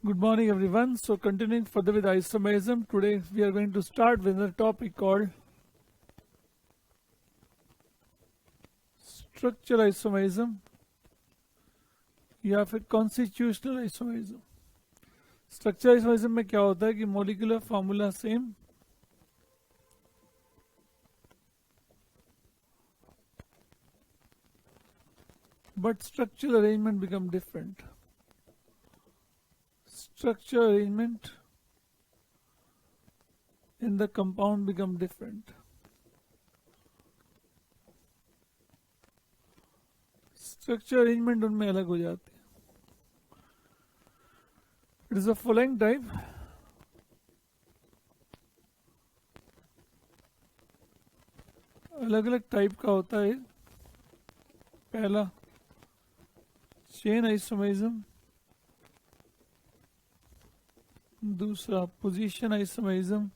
Good morning everyone. So continuing further with isomerism, today we are going to start with a topic called structural isomerism या फिर constitutional isomerism. Structural isomerism में क्या होता है कि molecular formula same but structural arrangement become different. Structure arrangement in the compound become different. Structure arrangement उनमें अलग हो जाती है। It is a following type. अलग अलग टाइप का होता है। पहला चेन आइसोमेरिज्म, दूसरा पोजीशन आइसोमेरिज्म,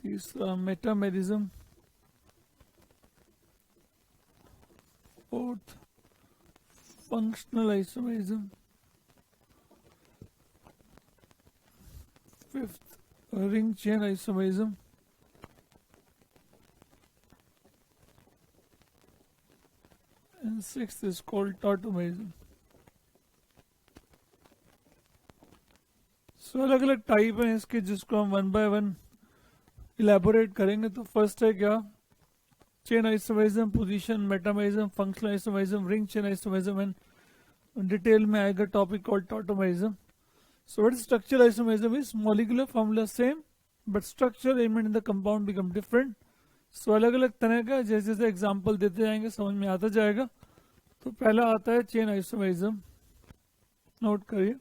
तीसरा metamerism, fourth functional isomerism, fifth ring chain isomerism, and sixth is called tautomerism. सो अलग अलग टाइप हैं इसके जिसको हम वन बाय वन इलेबोरेट करेंगे। तो फर्स्ट है क्या, chain isomerism, position, metamerism, functional isomerism, ring chain isomerism and detail में आएगा topic called tautomerism. So what is structural isomerism is molecular formula same but structure arrangement in the compound become different. So अलग अलग तरह का जैसे जैसे example देते जाएंगे समझ में आता जाएगा। तो पहला आता है चेन आइसोमेरिज्म, नोट करिए।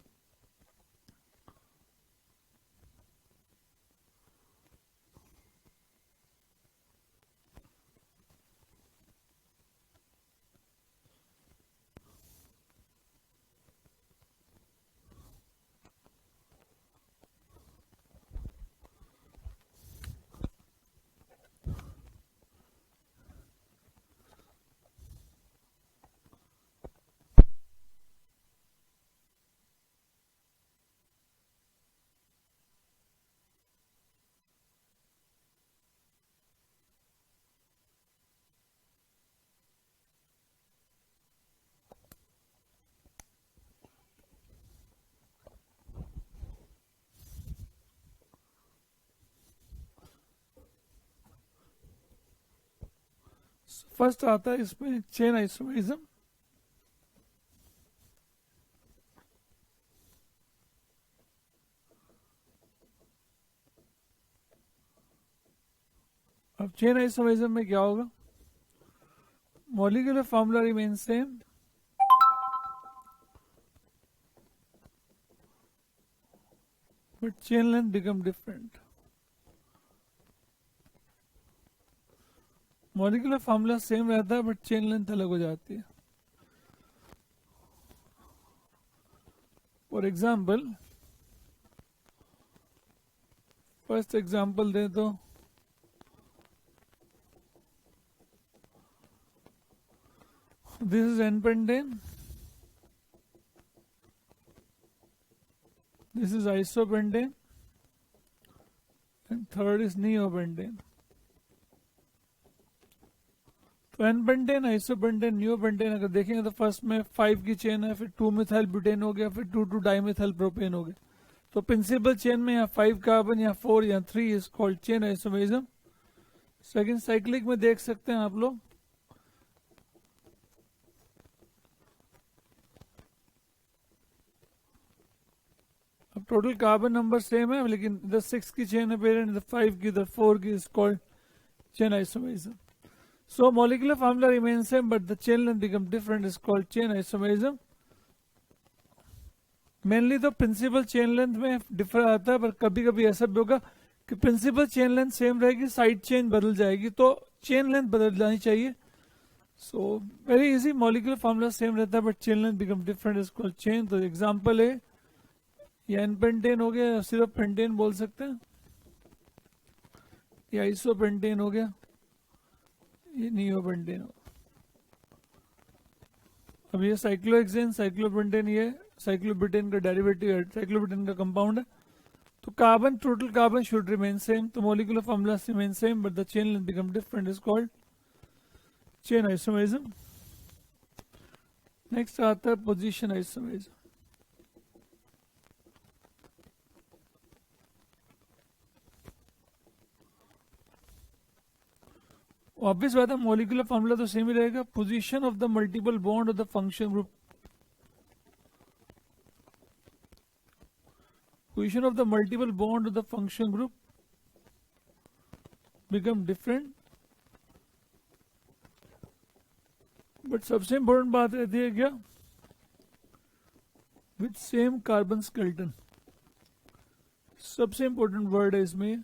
फर्स्ट आता है इसमें चेन आइसोमेरिज्म। अब चेन आइसोमेरिज्म में क्या होगा, molecular formula remain same but chain length become different. Molecular formula same रहता है बट चेन लेंथ अलग हो जाती है। फॉर एग्जाम्पल, फर्स्ट एग्जाम्पल दे तो this is n-pentane, this is isopentane and third is neopentane. तो n-pentane, isopentane, neopentane अगर देखेंगे तो फर्स्ट में 5 की चेन है, फिर 2 मिथाइल ब्यूटेन हो गया, फिर 2 डाइमिथाइल प्रोपेन हो गया। तो प्रिंसिपल चेन में यहाँ 5 कार्बन, यहाँ 4, यहाँ 3 is called chain isomerism. Second cyclic में देख सकते हैं आप लोग, अब टोटल कार्बन नंबर सेम है लेकिन इधर 6 की चेन है पेरेंट, इधर 5 की, इधर 4 की, is called chain isomerism. So molecular formula remain same but the chain length become different, is called chain isomerism. Mainly तो प्रिंसिपल चेन लेंथ में डिफर आता है, पर कभी कभी ऐसा भी होगा कि प्रिंसिपल चेन लेंथ सेम रहेगी, साइड चेन बदल जाएगी, तो चेन लेंथ बदल जानी चाहिए। So very easy, molecular formula same रहता है but chain length become different, is called chain. तो एग्जांपल है ये एन-पेंटेन हो गया, सिर्फ पेंटेन बोल सकते हैं, ये आइसोपेंटेन हो गया, ये नियोपेंटेन हो। अब ये साइक्लोहेक्सेन, साइक्लोपेंटेन, ये साइक्लोब्यूटेन का डेरिवेटिव है, साइक्लोब्यूटेन का कंपाउंड है. तो carbon, total carbon should remain same, तो molecular formula remain same but the chain length become different, is called chain isomerism. Next आता है पोजीशन आइसोमेरिज्म. ऑब्वियस बात है, मॉलिक्यूलर फॉर्मूला तो सेम ही रहेगा. Position of the multiple bond of the function group, position of the multiple bond of the function group become different. But सबसे important बात रहती है क्या, विथ सेम कार्बन स्केलेटन. सबसे इंपॉर्टेंट वर्ड है इसमें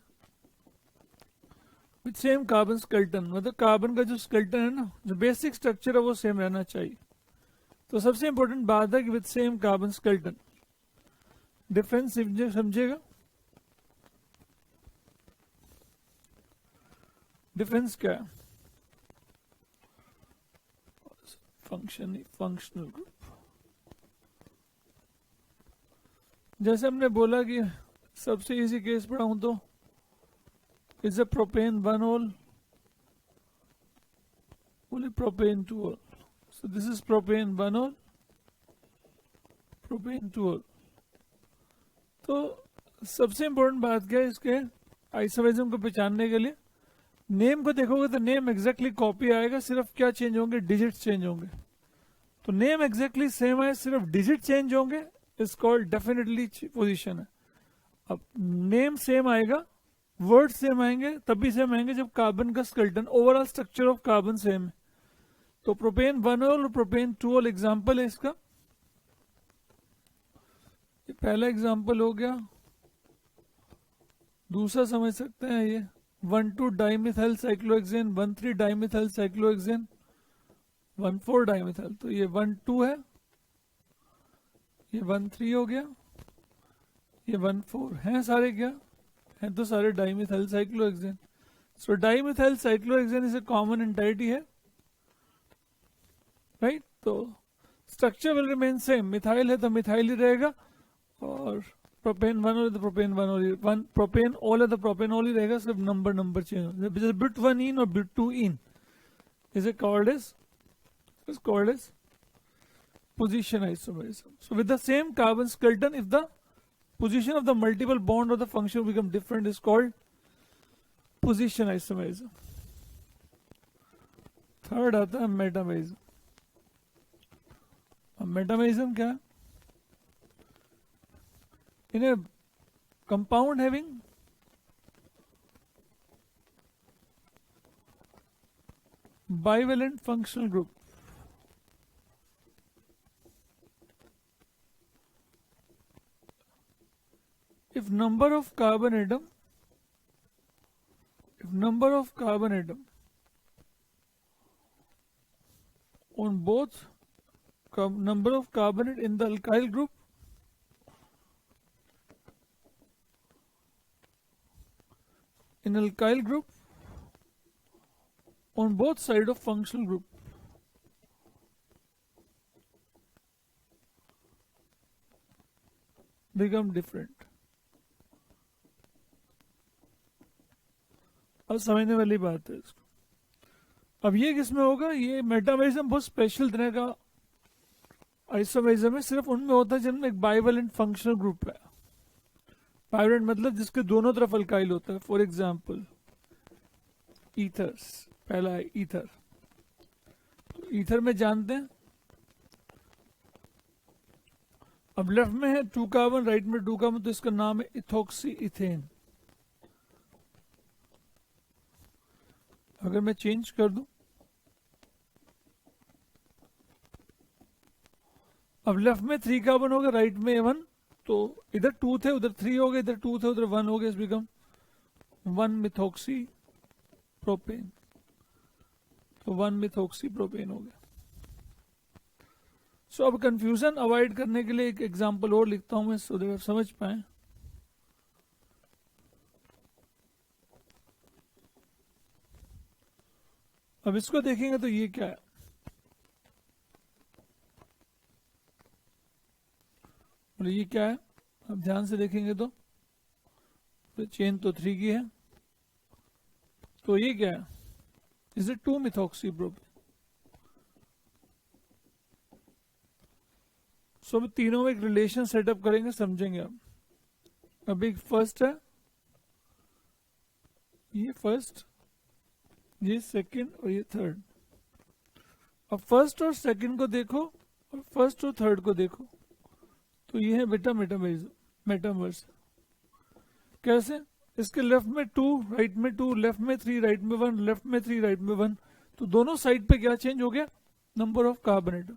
विथ सेम कार्बन स्केलेटन. मतलब carbon का जो स्केलेटन है ना, जो बेसिक स्ट्रक्चर है वो सेम रहना चाहिए. तो सबसे इंपॉर्टेंट बात है कि with same carbon skeleton. Difference समझेगा, डिफरेंस क्या है. फंक्शनल ग्रुप, जैसे हमने बोला कि सबसे इजी केस पढ़ाऊं तो इज अ प्रोपेन 1 ओल, ओनली प्रोपेन 2 ओल. सो दिस इज प्रोपेन 1 ओल, प्रोपेन 2 ओल. तो सबसे इंपॉर्टेंट बात क्या है इसके आइसोमेरिज्म को पहचानने के लिए, नेम को देखोगे तो नेम एग्जैक्टली कॉपी आएगा, सिर्फ क्या चेंज होंगे, डिजिट्स चेंज होंगे. तो नेम एग्जैक्टली सेम है, सिर्फ डिजिट चेंज होंगे, इज कॉल्ड डेफिनेटली पोजीशन है. अब नेम सेम आएगा, वर्ड सेम आएंगे, तभी सेम आएंगे जब कार्बन का skeleton, overall structure of carbon same है. तो प्रोपेन 1 ओल और प्रोपेन 2 ओल एग्जाम्पल है इसका. ये पहला एग्जाम्पल हो गया. दूसरा समझ सकते हैं ये 1,2 dimethyl cyclohexane, 1,3 dimethyl cyclohexane, 1,4 dimethyl. तो ये 1,2 है, ये 1,3 हो गया, ये 1,4 हैं सारे. क्या हैं, तो सारे dimethyl cyclohexane. So dimethyl cyclohexane is a common entity है, राइट. तो structure will remain same, methyl है तो मिथाइल ही रहेगा, और प्रोपेन 1 ओल तो प्रोपेन 1 ओल, प्रोपेन ऑल है तो प्रोपेन ऑल ही रहेगा, सिर्फ नंबर चेंज हो. जैसे ब्यूट 1 इन और but 2 ene is called as position isomerism. So with the same carbon skeleton, if the position of the multiple bond of the function become different, is called position isomerism. Third आता है metamerism. अब metamerism क्या है, in a compound having bivalent functional group, if number of carbon atom on both number of carbon in the alkyl group on both side of functional group become different. अब समझने वाली बात है इसको. अब ये किसमें होगा, ये मेटामेरिज्म बहुत स्पेशल तरह का आइसोमेरिज्म है, सिर्फ उनमें होता है जिनमें एक बाइवेलेंट फंक्शनल ग्रुप है. बाइवेलेंट मतलब जिसके दोनों तरफ अल्काइल होता है. फॉर एग्जांपल ईथर्स, पहला है ईथर. तो ईथर में जानते हैं, अब लेफ्ट में है 2 कार्बन, राइट में 2 कार्बन, तो इसका नाम है इथोक्सी इथेन. अगर मैं चेंज कर दूं, अब लेफ्ट में 3 कार्बन होगा, राइट में 1, तो इधर 2 थे उधर 3 हो गए, इधर 2 थे उधर 1 हो गए, इस बिकम 1 मिथोक्सी प्रोपेन. तो 1 मिथोक्सी प्रोपेन हो गया. सो अब कंफ्यूजन अवॉइड करने के लिए एक एग्जांपल और लिखता हूं मैं, सो दैट आप समझ पाए. अब इसको देखेंगे तो ये क्या है, बोले ये क्या है, अब ध्यान से देखेंगे तो चेन तो 3 की है, तो ये क्या है, इज इट 2 मिथॉक्सी प्रोपेन। सो अब तीनों में एक रिलेशन सेटअप करेंगे, समझेंगे आप। अभी फर्स्ट है, ये फर्स्ट, ये सेकंड और ये थर्ड। अब फर्स्ट और सेकंड को देखो और फर्स्ट और थर्ड को देखो, तो ये है बेटा मेटामर्स। कैसे, इसके लेफ्ट में 2, राइट में 2, लेफ्ट में 3, राइट में 1, लेफ्ट में 3, राइट में 1, तो दोनों साइड पे क्या चेंज हो गया, नंबर ऑफ कार्बन एटम।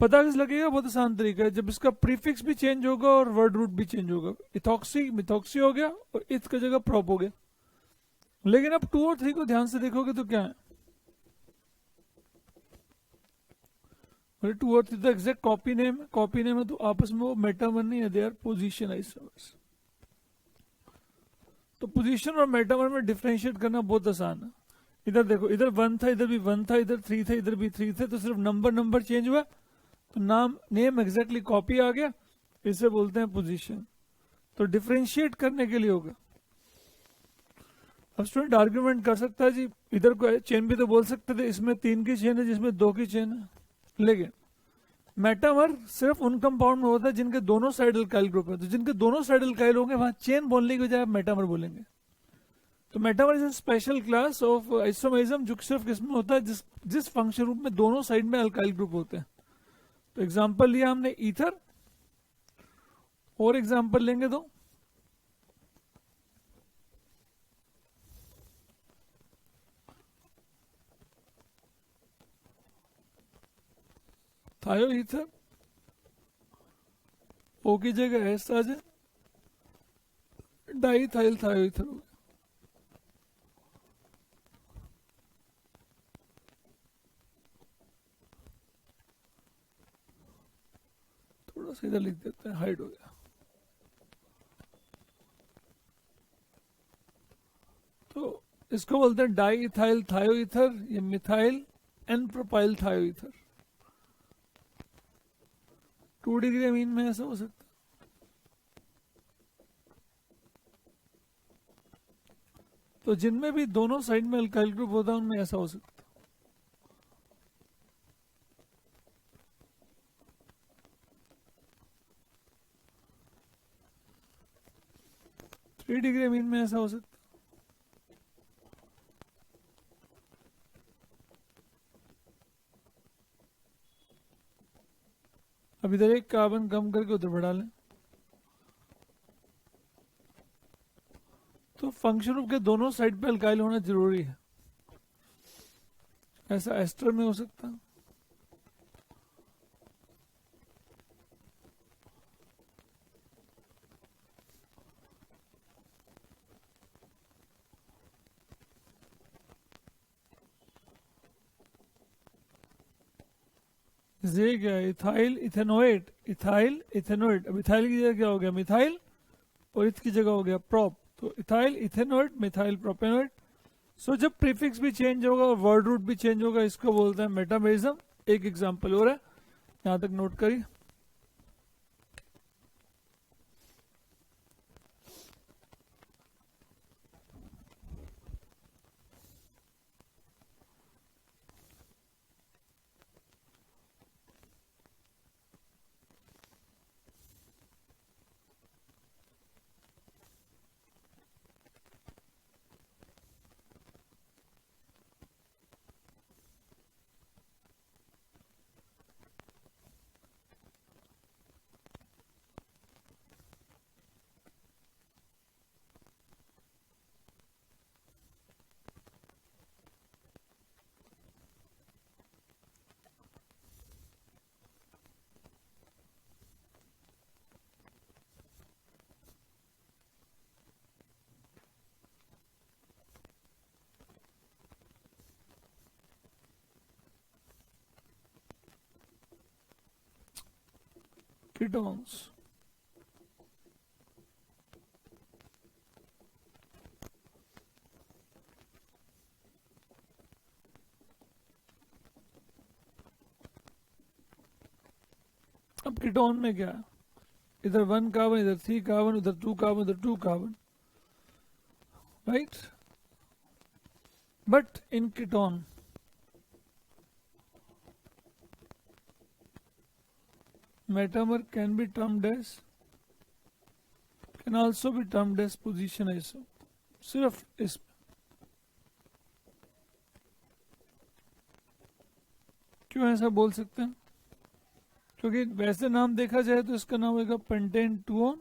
पता किस लगेगा, बहुत आसान तरीका है, जब इसका प्रीफिक्स भी चेंज होगा और वर्ड रूट भी चेंज होगा। इथॉक्सी मिथॉक्सी हो गया और इथ का जगह प्रॉप हो गया। लेकिन अब 2 और 3 को ध्यान से देखोगे तो क्या है, 2 और 3 तो एग्जैक्ट कॉपी नेम है, तो आपस में वो मेटामर नहीं है, दे आर पोजीशन आइसोमर्स। तो पोजीशन और मेटामर में डिफरेंशिएट करना बहुत आसान है। इधर देखो, इधर 1 था, इधर भी 1 था, इधर 3 था, इधर भी 3 थे, तो सिर्फ नंबर चेंज हुआ, तो नेम एग्जैक्टली कॉपी आ गया, इसे बोलते हैं पोजीशन। तो डिफरेंशिएट करने के लिए होगा। अब स्टूडेंट आर्ग्यूमेंट कर सकता है जी, इधर को चेन भी तो बोल सकते थे, इसमें 3 की चेन है जिसमें 2 की चेन है। लेकिन मेटामर सिर्फ उन कंपाउंड में होता है जिनके दोनों साइड अल्काइल ग्रुप है, तो जिनके दोनों साइड अल्काइल होंगे वहां चेन बोलने की बजाय आप मेटामर बोलेंगे। तो metamer is a special class of isomerism जो सिर्फ किसमें होता है, जिस फंक्शन ग्रुप में दोनों साइड में अल्काइल ग्रुप होते हैं। तो एग्जांपल लिया हमने ईथर, और एग्जांपल लेंगे तो थायो ईथर, ओ की जगह एस आ जाए, डाईथाइल थायो ईथर हो गया। थोड़ा सा इधर लिख देते हैं, हाइड हो गया। तो इसको बोलते हैं डाई इथाइल थायो ईथर, ये मिथाइल एन प्रोपाइल थायो ईथर। 2 डिग्री अमीन में ऐसा हो सकता है। तो जिनमें भी दोनों साइड में अल्काइल ग्रुप होता है उनमें ऐसा हो सकता है। 3 डिग्री अमीन में ऐसा हो सकता है। अब इधर एक कार्बन कम करके उधर बढ़ा लें, तो फंक्शन ग्रुप के दोनों साइड पे अल्काइल होना जरूरी है। ऐसा एस्टर में हो सकता है, ये क्या है, इथाइल इथेनोएट, इथाइल इथेनोएट। अब इथाइल की जगह क्या हो गया, मिथाइल, और इसकी जगह हो गया प्रोप, तो इथाइल इथेनोएट मिथाइल प्रोपेनोएट। सो जब प्रीफिक्स भी चेंज होगा और वर्ड रूट भी चेंज होगा, इसको बोलते हैं मेटामेरिज्म। एक एग्जांपल और है, यहां तक नोट करिए। कीटोन्स, अब कीटोन में क्या है, इधर 1 कार्बन, इधर 3 कार्बन, उधर 2 कार्बन, उधर 2 carbon, right. But in ketone metamer can be termed as, can also be termed as position iso. सिर्फ इस क्यों ऐसा बोल सकते हैं? क्योंकि वैसे नाम देखा जाए तो इसका नाम होगा पेंटेन 2 ऑन,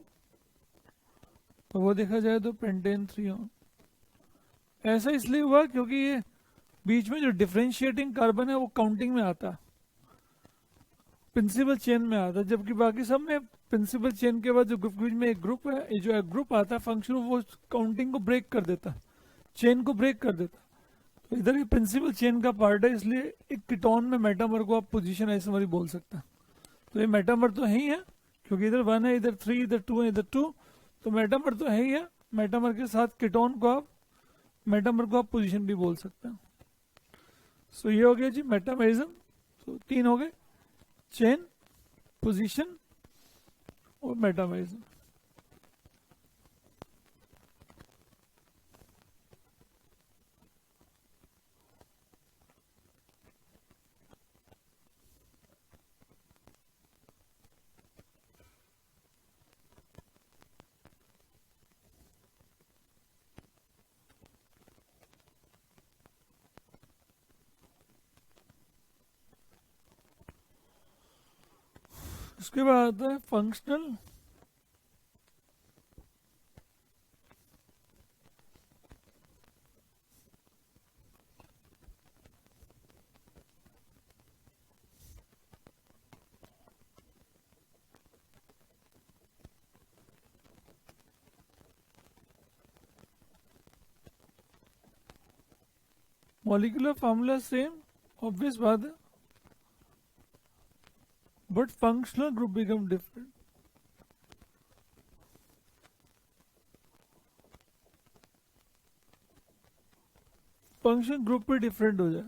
और वो देखा जाए तो पेंटेन 3 ऑन. ऐसा इसलिए हुआ क्योंकि ये बीच में जो डिफरेंशिएटिंग कार्बन है वो काउंटिंग में आता है, प्रिंसिपल चेन में आता है, जबकि बाकी सब में प्रिंसिपल चेन के बाद जो ग्रुप बीच में एक ग्रुप है, ये जो एक ग्रुप आता है फंक्शन, वो काउंटिंग को ब्रेक कर देता है, चेन को ब्रेक कर देता है. तो इधर ये प्रिंसिपल चेन का पार्ट है, इसलिए एक कीटोन में मेटामर को आप पोजीशन आइसोमर ही बोल सकते हैं. तो ये मेटामर तो है ही है, क्योंकि इधर 1 है, इधर 3, इधर 2 है, इधर 2, तो मेटामर तो है ही है. मेटामर के साथ कीटोन को आप, मेटामर को आप पोजीशन भी बोल सकते हैं. सो ये हो गया जी मेटामरिज्म. तो 3 हो गए, चेन, पोजीशन और मेटामरिज्म. उसके बाद आता है functional molecular formula same, obvious बात है, but functional group become different. Function group भी डिफरेंट हो जाए,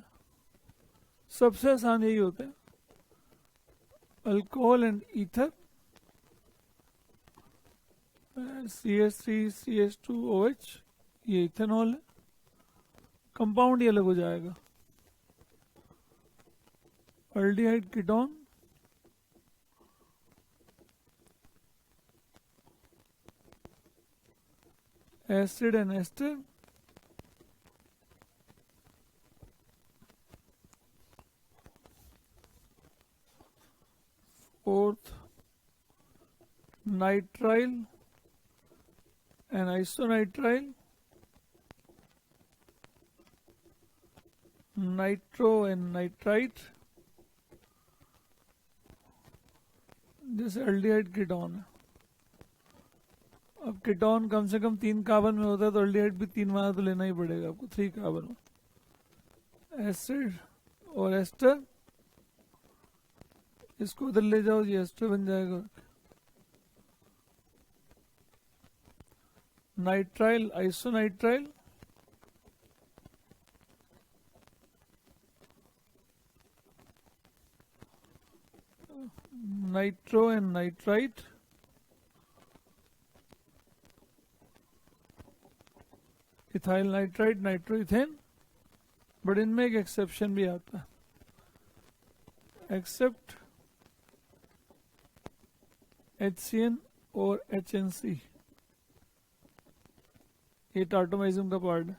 सबसे आसान यही होता है. अल्कोहल एंड ईथर, CH3CH2OH, ये इथेनॉल है, कंपाउंड ये अलग हो जाएगा. Aldehyde ketone, acid and ester, fourth nitrile and isonitrile, nitro and nitrite, जैसे अल्डिहाइड कीटोन है. अब कीटोन कम से कम 3 कार्बन में होता है, तो अल्डिहाइड भी 3 वहां तो लेना ही पड़ेगा आपको, 3 कार्बन में. एसिड और एस्टर, इसको उधर ले जाओ, ये एस्टर बन जाएगा. Nitrile, isonitrile, nitro and nitrite, ethyl nitrite, nitroethane. But इनमें एक एक्सेप्शन भी आता है, एक्सेप्ट HCN और HNC. ये टार्टोमाइज्म का पार्ट है,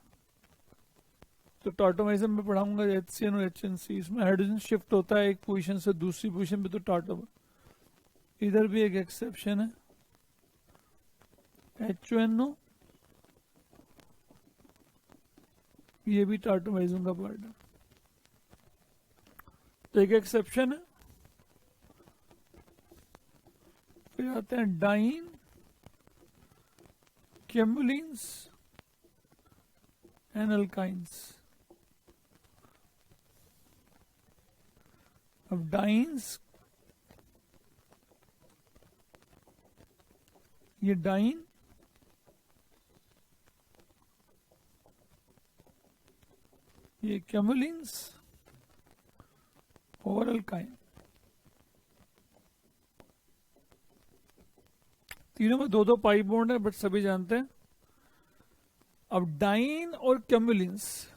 तो टार्टोमाइज्म में पढ़ाऊंगा HCN और HNC. इसमें हाइड्रोजन शिफ्ट होता है एक पोजीशन से दूसरी पोजीशन पे, तो टार्टो. इधर भी एक एक्सेप्शन है, HNO, ये भी टार्टोमाइज्म का पार्ट है. तो एक एक्सेप्शन है. फिर आते हैं डाइन, केमुलिन्स एंड अल्काइंस. अब डाइन्स, ये डाइन, ये केमुलिन्स और अल्काइन. तीनों में दो दो पाई बॉन्ड है, बट सभी जानते हैं। अब डाइन और कैमुलिन्स,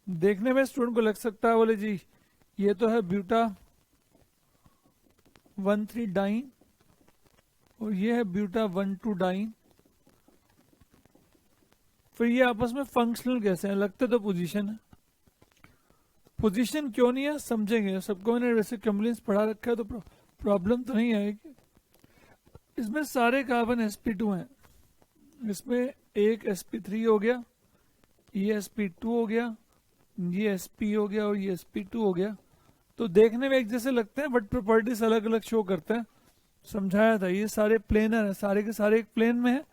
देखने में स्टूडेंट को लग सकता है बोले जी ये तो है ब्यूटा 1,3 डाइन और ये है ब्यूटा 1,2 डाइन, फिर ये आपस में फंक्शनल कैसे हैं? लगते तो पोजीशन है। पोजीशन क्यों नहीं है समझेंगे, सबको मैंने वैसे कैमुलिन्स पढ़ा रखा है तो प्रॉब्लम तो नहीं आएगी। इसमें सारे कार्बन sp2 हैं, इसमें एक sp3 हो गया, ये sp2 हो गया, ये sp हो गया और ये sp2 हो गया। तो देखने में एक जैसे लगते हैं बट प्रॉपर्टीज अलग अलग शो करते हैं। समझाया था ये सारे प्लेनर है, सारे के सारे एक प्लेन में है,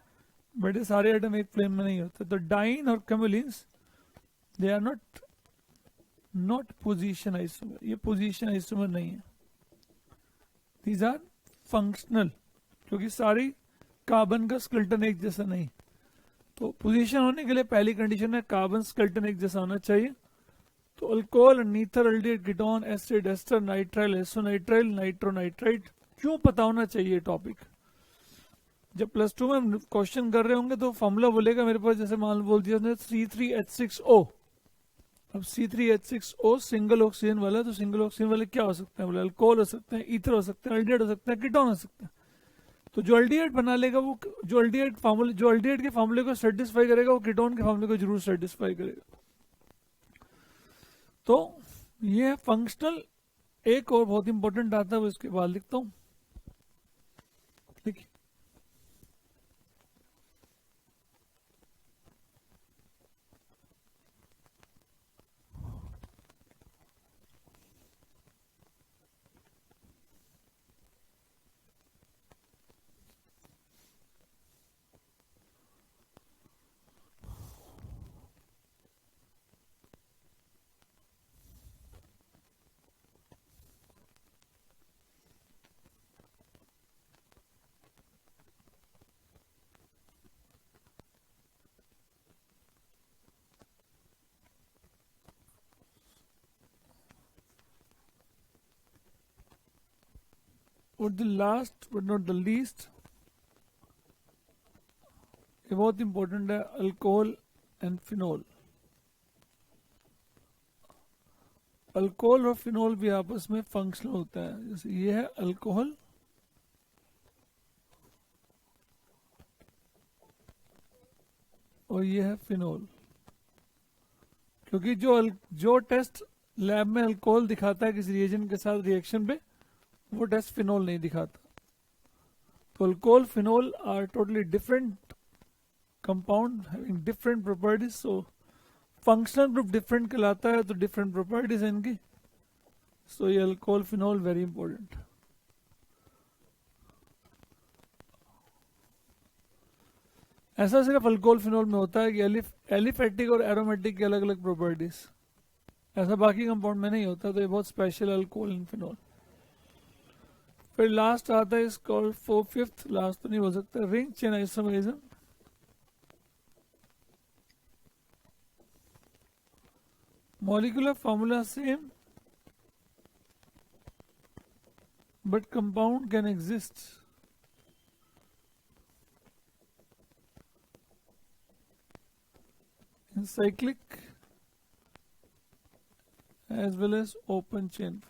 बट ये सारे एटम एक प्लेन में नहीं होते। तो डाइन और cumulenes they are not position isomer, ये पोजीशन आइसोमर नहीं है, दीज आर फंक्शनल, क्योंकि सारी कार्बन का स्केलेटन एक जैसा नहीं। तो पोजीशन होने के लिए पहली कंडीशन है कार्बन स्केलेटन एक जैसा होना चाहिए। तो alcohol, ether, aldehyde, ketone, acid, ester, nitrile, isonitrile, nitro nitrite. क्यों पता होना चाहिए टॉपिक? जब प्लस 2 में क्वेश्चन कर रहे होंगे तो फॉर्मूला बोलेगा मेरे पास, जैसे मान बोल दिया C3H6O। अब C3H6O सिंगल ऑक्सीजन वाला, तो सिंगल ऑक्सीजन वाले क्या हो सकते हैं? बोले अल्कोहल हो सकते हैं, ईथर हो सकते हैं, अल्डिहाइड हो सकते हैं, कीटोन हो सकते हैं। तो जो अल्डिहाइड बना लेगा वो, जो अल्डिहाइड के फॉर्मूले को सेटिस्फाई करेगा वो कीटोन के फॉर्मूले को जरूर सेटिस्फाई करेगा। तो ये है फंक्शनल। एक और बहुत इंपॉर्टेंट आता है वो इसके बाद लिखता हूं, देखिए और the last but not the least, ये बहुत इंपॉर्टेंट है, अल्कोहल एंड फिनोल। अल्कोहल और फिनोल भी आपस में फंक्शनल होता है। जैसे ये है अल्कोहल और ये है फिनोल, क्योंकि जो टेस्ट लैब में अल्कोहल दिखाता है किसी रिएजेंट के साथ रिएक्शन पे, वो टेस्ट फिनोल नहीं दिखाता। तो alcohol phenol are totally different compound having different properties. So functional group different कहलाता है, तो डिफरेंट प्रॉपर्टीज है इनकी। सो ये अल्कोहल फिनोल वेरी इंपॉर्टेंट। ऐसा सिर्फ अल्कोहल फिनोल में होता है कि एलिफेटिक और एरोमेटिक की अलग अलग प्रॉपर्टीज, ऐसा बाकी कंपाउंड में नहीं होता। तो ये बहुत स्पेशल अल्कोहल एंड फिनोल। फिर लास्ट आता है इसको फिफ्थ, लास्ट तो नहीं हो सकता, ring chain isomerism. Molecular formula same but compound can exist in cyclic as well as open chain.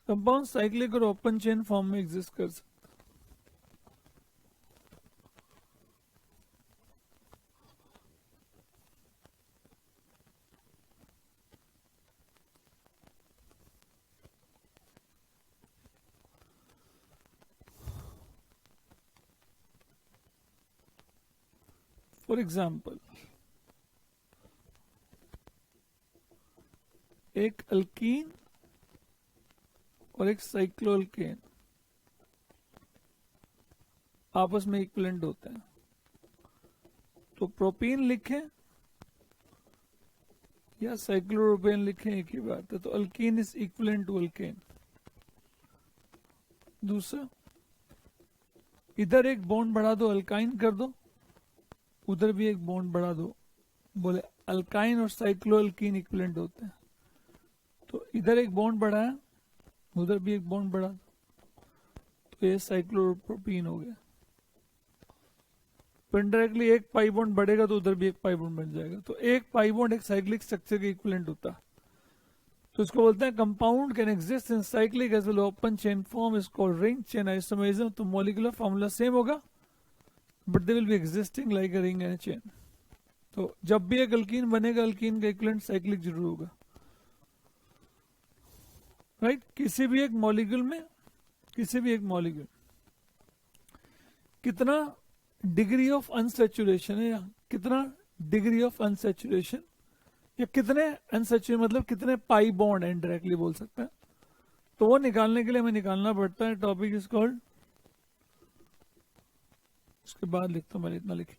Compound cyclic और ओपन चेन फॉर्म में एग्जिस्ट कर सकते। फॉर एग्जाम्पल, एक अल्कीन और एक साइक्लोअल्केन आपस में इक्विवेलेंट होते हैं। तो प्रोपीन लिखें या साइक्लोप्रोपेन लिखें, एक ही बात है। तो alkene is equivalent to alkane. दूसरा, इधर एक बॉन्ड बढ़ा दो, अल्काइन कर दो, उधर भी एक बॉन्ड बढ़ा दो, बोले अल्काइन और साइक्लोअल्कीन इक्विवेलेंट होते हैं। तो इधर एक बॉन्ड बढ़ा है, उधर भी एक बॉन्ड बढ़ा, तो ये साइक्लोप्रोपीन हो गया। तो इनडायरेक्टली एक पाई बॉन्ड बढ़ेगा तो उधर भी एक पाई बॉन्ड बन जाएगा। तो एक पाई बॉन्ड एक साइक्लिक स्ट्रक्चर के इक्विवेलेंट होता है। तो इसको बोलते हैं compound can exist in cyclic as well open chain form is called ring chain isomerism. तो मॉलिक्यूलर फॉर्मूला सेम होगा but they will be existing like a ring and chain. तो जब भी एक अल्कीन बनेगा, अल्कीन का इक्विवेलेंट साइक्लिक जरूर होगा, राइट। किसी भी एक मॉलिक्यूल में, किसी भी एक मॉलिक्यूल कितना डिग्री ऑफ अनसैचुरेशन है, या कितना डिग्री ऑफ अनसैचुरेशन, या कितने अनसैचुरेशन मतलब कितने पाई बॉन्ड है, डायरेक्टली बोल सकते हैं। तो वो निकालने के लिए हमें निकालना पड़ता है, टॉपिक इज कॉल्ड, उसके बाद लिखता हूं, मैंने इतना लिख।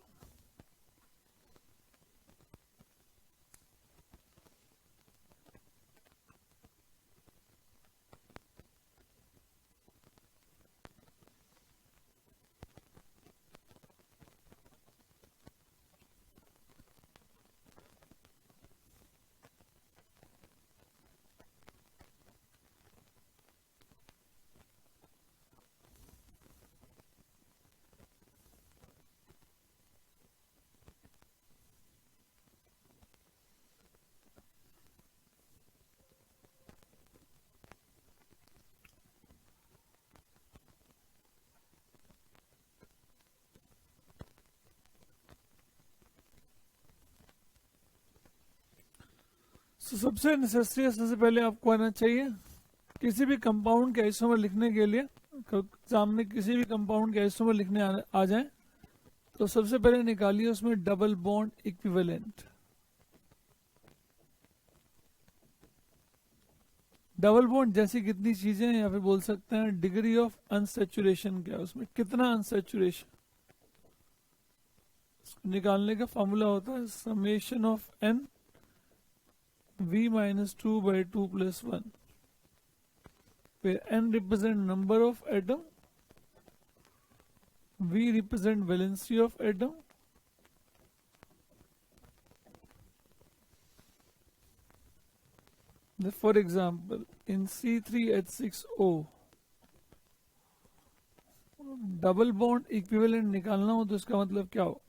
सबसे नेसेसरी, सबसे पहले आपको आना चाहिए किसी भी कंपाउंड के आइसोमर लिखने के लिए, सामने किसी भी कंपाउंड के आइसोमर लिखने आ जाए तो सबसे पहले निकालिए उसमें double bond equivalent. Double bond जैसी कितनी चीजें हैं, या फिर बोल सकते हैं डिग्री ऑफ अनसैचुरेशन क्या है, उसमें कितना अनसैचुरेशन, निकालने का फॉर्मूला होता है summation of n v minus 2 by 2 plus 1, where n represent number of atom, v represent valency of atom, for example in C3H6O double bond equivalent निकालना हो तो इसका मतलब क्या हो,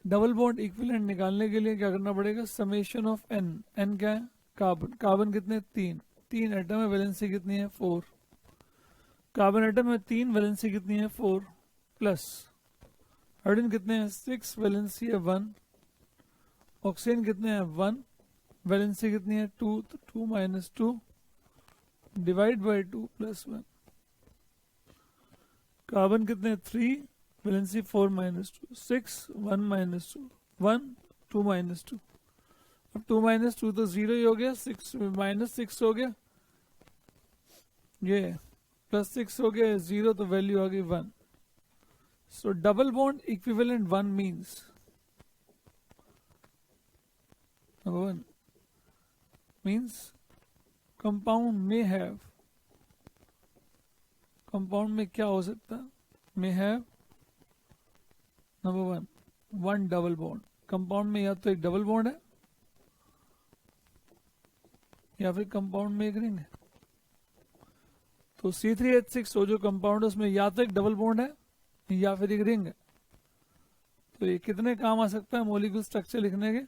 डबल बॉन्ड इक्विवेलेंट निकालने के लिए क्या करना पड़ेगा, समेशन ऑफ एन, एन क्या है, कार्बन, कार्बन कितने, तीन एटम है, वैलेंसी कितनी है 4, कार्बन एटम है 3, वैलेंसी कितनी है 4, प्लस हाइड्रोजन कितने हैं 6, वैलेंसी है 1, ऑक्सीजन कितने हैं 1, वैलेंसी कितनी है 2, तो 2 minus 2 divide by 2 plus 1, carbon कितने 3, वैलेंसी 4 माइनस 2, 6, 1 माइनस 2, 1, 2 माइनस 2, अब 2 माइनस 2 तो 0 ही हो गया, 6 माइनस 6 हो गया, ये प्लस 6 हो गया 0, तो वैल्यू आ गई 1। सो double bond equivalent 1 means, number 1 means compound में हैव, कंपाउंड में क्या हो सकता है, में have number 1 double bond, compound में या तो एक डबल बॉन्ड है या फिर कंपाउंड में एक रिंग है। तो C3H6 जो कंपाउंड है उसमें या तो एक डबल बॉन्ड है या फिर एक रिंग है। तो ये कितने काम आ सकता है मॉलिक्यूल स्ट्रक्चर लिखने के,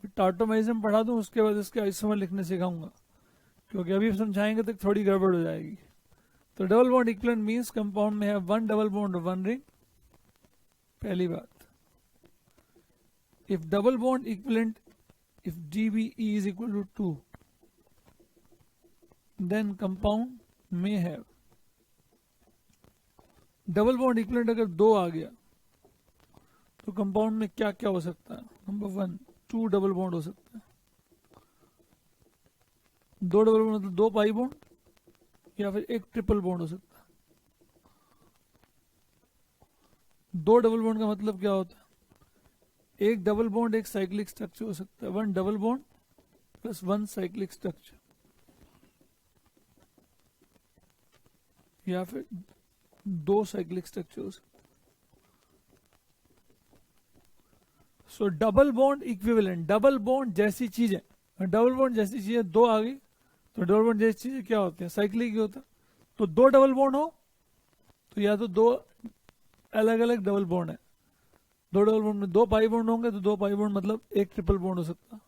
टार्टोमेरिज्म पढ़ा दूं उसके बाद इसके आइसोमर लिखने सिखाऊंगा, क्योंकि अभी समझाएंगे तो थोड़ी गड़बड़ हो जाएगी। तो double bond equivalent means compound में है 1 डबल बॉन्ड और 1 रिंग, पहली बात। If double bond equivalent, if DBE is equal to 2, then compound may have, double bond equivalent अगर 2 आ गया तो कंपाउंड में क्या क्या हो सकता है, नंबर 1 2 डबल बॉन्ड हो सकता है, 2 डबल बॉन्ड मतलब 2 पाई बॉन्ड, या फिर एक ट्रिपल बॉन्ड हो सकता है। 2 डबल बॉन्ड का मतलब क्या होता है, एक डबल बॉन्ड एक साइक्लिक स्ट्रक्चर हो सकता है, 1 double bond plus 1 cyclic structure, या फिर 2 साइक्लिक स्ट्रक्चर हो सकता है। सो double bond equivalent, double bond जैसी चीजें, डबल बॉन्ड जैसी चीजें दो आ गई, तो डबल बॉन्ड जैसी चीजें क्या होती है, साइक्लिक ही होता है। तो दो डबल बॉन्ड हो तो या तो दो अलग अलग डबल बॉन्ड है, दो डबल बॉन्ड में दो पाई बॉन्ड होंगे, तो दो पाई बॉन्ड मतलब एक ट्रिपल बॉन्ड हो सकता है।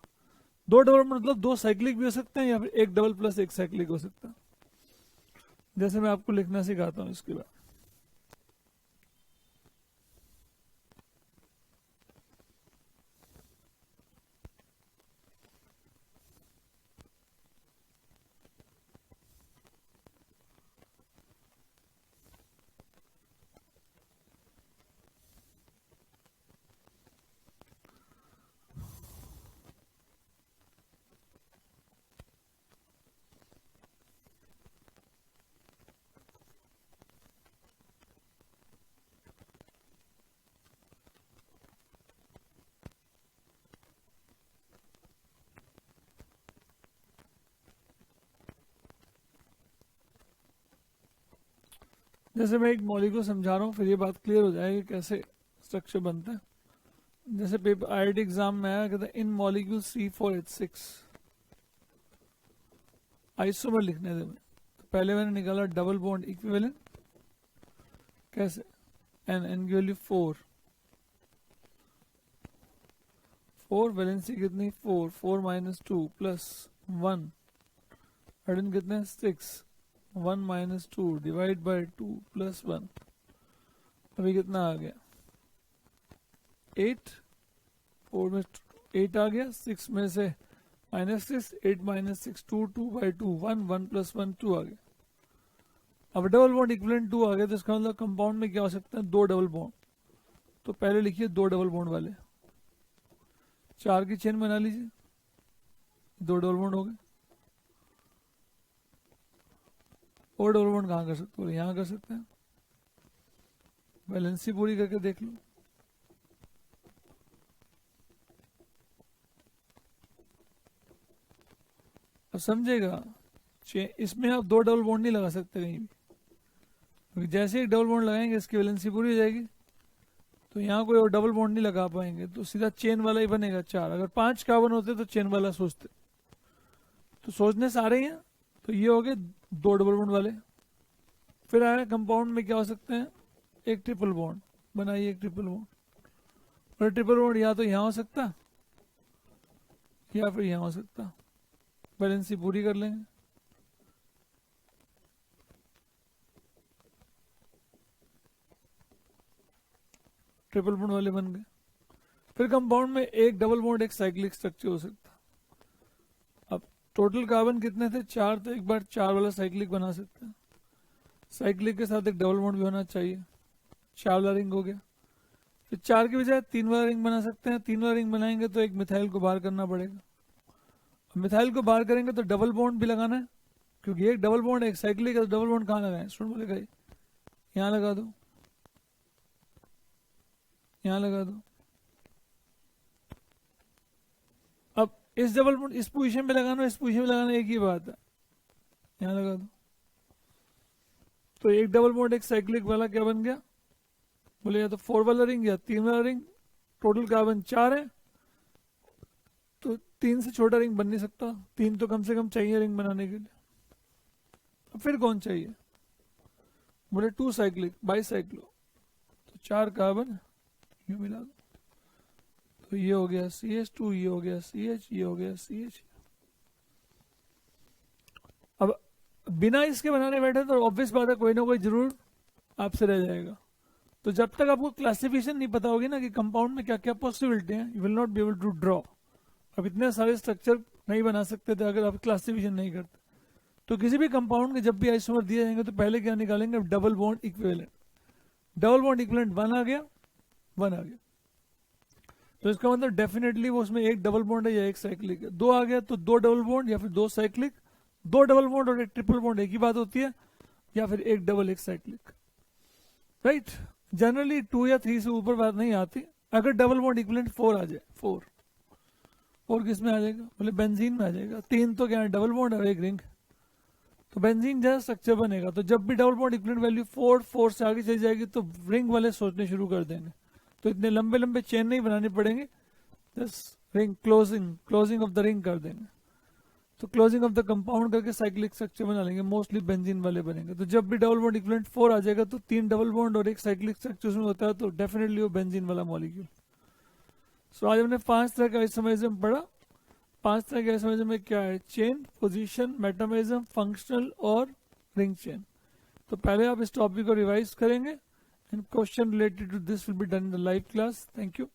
दो डबल बॉन्ड मतलब दो साइक्लिक भी हो सकते हैं, या फिर एक डबल प्लस एक साइक्लिक हो सकता है। जैसे मैं आपको लिखना सिखाता हूँ इसके बाद। जैसे मैं एक मॉलिक्यूल को समझा रहा हूँ, फिर ये बात क्लियर हो जाएगी कैसे स्ट्रक्चर बनता है। जैसे पेपर IIT एग्जाम में आया, कहता है इन मॉलिक्यूल C4H6 आइसोमर लिखने थे। तो पहले मैंने निकाला डबल बॉन्ड इक्विवेलेंट, कैसे, एन की वैल्यू 4 वैलेंसी कितनी 4 माइनस 2 प्लस 1, हाइड्रोजन कितने 6, 1 माइनस 2 डिवाइड बाई 2 प्लस 1, अभी कितना आ गया 8, 4 में 8 आ गया, 6 में से -6, 8 माइनस 6 2, 2 बाई 2 1, 1 प्लस 1 2 आ गया। अब डबल बॉन्ड इक्विवेलेंट 2 आ गया, तो इसका मतलब कंपाउंड में क्या हो सकता है, दो डबल बॉन्ड। तो पहले लिखिए दो डबल बॉन्ड वाले, 4 की चेन बना लीजिए, दो डबल बॉन्ड हो गए। और डबल बॉन्ड कहाँ कर सकते हो, यहाँ कर सकते हैं। वैलेंसी पूरी करके देख लो, अब समझेगा। इसमें आप दो डबल बॉन्ड नहीं लगा सकते कहीं भी, क्योंकि जैसे ही डबल बॉन्ड लगाएंगे इसकी वैलेंसी पूरी हो जाएगी, तो यहाँ कोई और डबल बॉन्ड नहीं लगा पाएंगे, तो सीधा चेन वाला ही बनेगा 4। अगर 5 कार्बन होते तो चेन वाला सोचते, तो सोचने से आ रहे हैं। तो ये हो गए दो डबल बॉन्ड वाले। फिर आया कंपाउंड में क्या हो सकते हैं, एक ट्रिपल बॉन्ड बनाइए, एक ट्रिपल बॉन्ड। और ट्रिपल बॉन्ड या तो यहाँ हो सकता या फिर यहाँ हो सकता, बैलेंसी पूरी कर लेंगे। ट्रिपल बॉन्ड वाले बन गए। फिर कंपाउंड में एक डबल बॉन्ड एक साइक्लिक स्ट्रक्चर हो सकता। अब टोटल कार्बन कितने थे, 4, तो एक बार 4 वाला साइक्लिक बना सकते हैं। साइक्लिक के साथ एक डबल बॉन्ड भी होना चाहिए, 4 वाला रिंग हो गया। फिर 4 के बजाय 3 वाला रिंग बना सकते हैं। 3 वाला रिंग बनाएंगे तो एक मिथाइल को बाहर करना पड़ेगा। मिथाइल को बाहर करेंगे तो डबल बॉन्ड भी लगाना है, क्योंकि एक डबल बॉन्ड एक साइक्लिक है, तो डबल बॉन्ड कहाँ लगाए, स्टूडेंट बोलेगा यहाँ लगा दो, यहाँ लगा दो। अब इस डबल बॉन्ड इस पोजीशन पे लगाना, इस पोजीशन पे लगाना एक ही बात है, यहाँ लगा दो। तो एक डबल बॉन्ड एक साइक्लिक वाला क्या बन गया, बोले या तो 4 वाला रिंग या 3 वाला रिंग। टोटल कार्बन 4 है, तो 3 से छोटा रिंग बन नहीं सकता, 3 तो कम से कम चाहिए रिंग बनाने के लिए। अब फिर कौन चाहिए, बोले 2 साइक्लिक बाई साइक्लो, तो 4 कार्बन यू मिला दो, तो ये हो गया CH2, ये हो गया CH, ये हो गया CH। अब बिना इसके बनाने बैठे तो ऑब्वियस बात है कोई ना कोई जरूर आपसे रह जाएगा। तो जब तक आपको क्लासिफिकेशन नहीं पता होगी ना कि कंपाउंड में क्या क्या पॉसिबिलिटी है, you will not be able to draw. अब इतने सारे स्ट्रक्चर नहीं बना सकते थे अगर आप क्लासिफिकेशन नहीं करते। तो किसी भी कंपाउंड के जब भी आइसोमर दिए जाएंगे तो पहले क्या निकालेंगे, double bond equivalent. Double bond equivalent 1 आ गया, 1 आ गया, तो इसका मतलब डेफिनेटली वो उसमें एक डबल बॉन्ड है या एक साइक्लिक है। 2 आ गया तो 2 डबल बॉन्ड या फिर 2 साइक्लिक। 2 डबल बॉन्ड और एक ट्रिपल बॉन्ड एक ही बात होती है, या फिर एक डबल एक साइक्लिक, राइट। जनरली 2 या 3 से ऊपर बात नहीं आती। अगर डबल बॉन्ड इक्विवेलेंट 4 आ जाए, 4 किस में आ जाएगा, बोले बेंजीन में आ जाएगा। 3 तो क्या है, डबल बॉन्ड और एक रिंग, तो बेंजीन जैसा स्ट्रक्चर बनेगा। तो जब भी डबल बॉन्ड इक्विवेलेंट वैल्यू 4 से आगे चली जाएगी तो रिंग वाले सोचने शुरू कर देंगे। तो इतने लंबे लंबे चेन नहीं बनाने पड़ेंगे, just ring closing of the ring कर देंगे। तो क्लोजिंग ऑफ द कंपाउंड करके साइक्लिक स्ट्रक्चर बना लेंगे, मोस्टली बेंजीन वाले बनेंगे। तो जब भी डबल बॉन्ड इक्विवेलेंट 4 आ जाएगा तो 3 डबल बॉन्ड और एक साइक्लिक स्ट्रक्चर उसमें होता है, तो डेफिनेटली वो बेंजीन वाला मॉलिक्यूल। सो आज हमने 5 तरह का आइसोमरिज्म पढ़ा। 5 तरह के आइसोमरिज्म में क्या है? चेन, पोजीशन, मेटामरिज्म, फंक्शनल और रिंग चेन। तो पहले आप इस टॉपिक को रिवाइज करेंगे and question related to this will be done in the live class. Thank you.